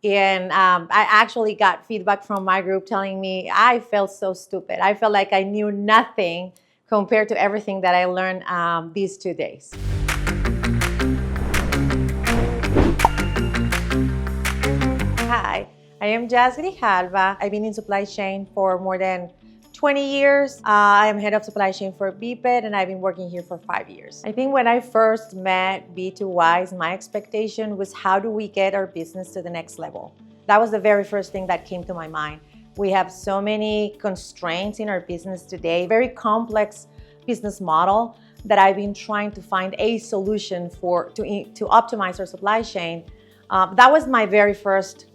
And I actually got feedback from my group telling me I felt so stupid. I felt like I knew nothing compared to everything that I learned these 2 days. Hi, I am Yass Grijalva. I've been in supply chain for more than 20 years. I am head of supply chain for VPET, and I've been working here for 5 years. I think when I first met B2Wise, my expectation was, how do we get our business to the next level? That was the very first thing that came to my mind. We have so many constraints in our business today, very complex business model that I've been trying to find a solution for to optimize our supply chain. That was my very first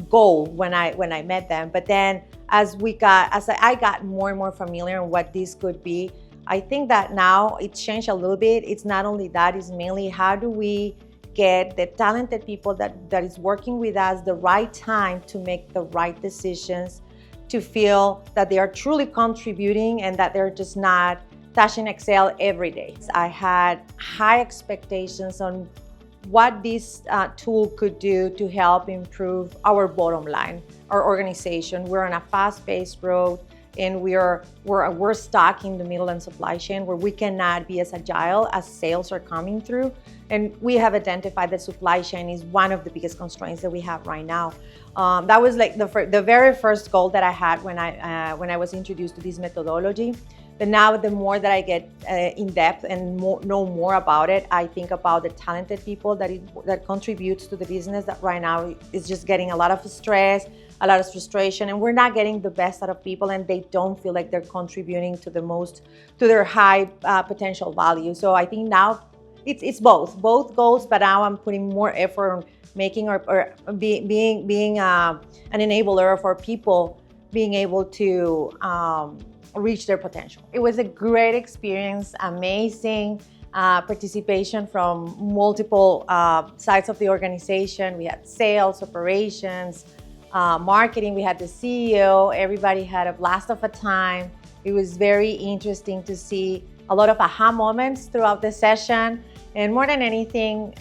goal when I met them. But then as I got more and more familiar with what this could be, I think that now it's changed a little bit. It's not only that, it's mainly how do we get the talented people that is working with us the right time to make the right decisions, to feel that they are truly contributing and that they're just not touching Excel every day. I had high expectations on what this tool could do to help improve our bottom line, our organization. We're on a fast-paced road, and we're stuck in the middle and supply chain where we cannot be as agile as sales are coming through. And we have identified that supply chain is one of the biggest constraints that we have right now. That was like the very first goal that I had when I was introduced to this methodology. But now the more that I get in depth and know more about it, I think about the talented people that contributes to the business that right now is just getting a lot of stress, a lot of frustration, and we're not getting the best out of people, and they don't feel like they're contributing to their high potential value. So I think now it's both goals, but now I'm putting more effort on making or being an enabler for people being able to reach their potential. It was a great experience, amazing participation from multiple sides of the organization. We had sales, operations, marketing, we had the CEO, everybody had a blast of a time. It was very interesting to see a lot of aha moments throughout the session. And more than anything,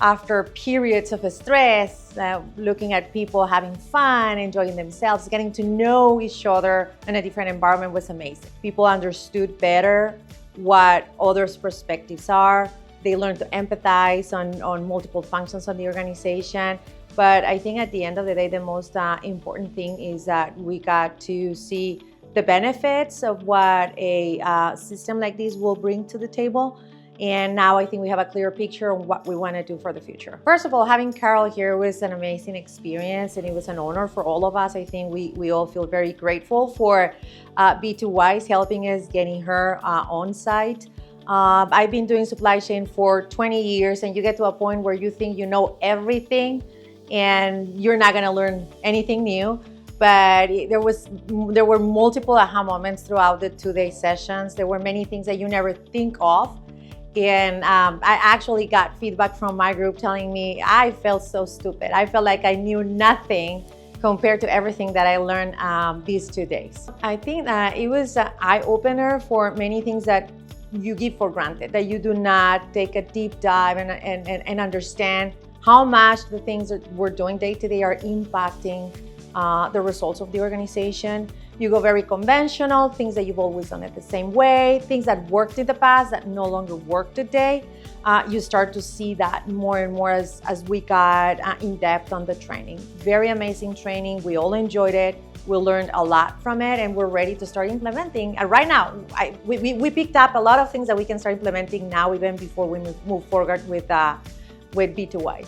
after periods of stress, looking at people having fun, enjoying themselves, getting to know each other in a different environment was amazing. People understood better what others' perspectives are. They learned to empathize on multiple functions of the organization. But I think at the end of the day, the most important thing is that we got to see the benefits of what a system like this will bring to the table. And now I think we have a clear picture of what we want to do for the future. First of all, having Carol here was an amazing experience, and it was an honor for all of us. I think we all feel very grateful for B2Wise helping us getting her on site. I've been doing supply chain for 20 years, and you get to a point where you think you know everything and you're not going to learn anything new. But there were multiple aha moments throughout the 2-day sessions. There were many things that you never think of. And I actually got feedback from my group telling me I felt so stupid. I felt like I knew nothing compared to everything that I learned these 2 days. I think that it was an eye-opener for many things that you give for granted, that you do not take a deep dive and understand how much the things that we're doing day to day are impacting the results of the organization. You go very conventional, things that you've always done it the same way, things that worked in the past that no longer work today. You start to see that more and more as we got in depth on the training. Very amazing training. We all enjoyed it. We learned a lot from it, and we're ready to start implementing. And right now, we picked up a lot of things that we can start implementing now, even before we move forward with B2Wise.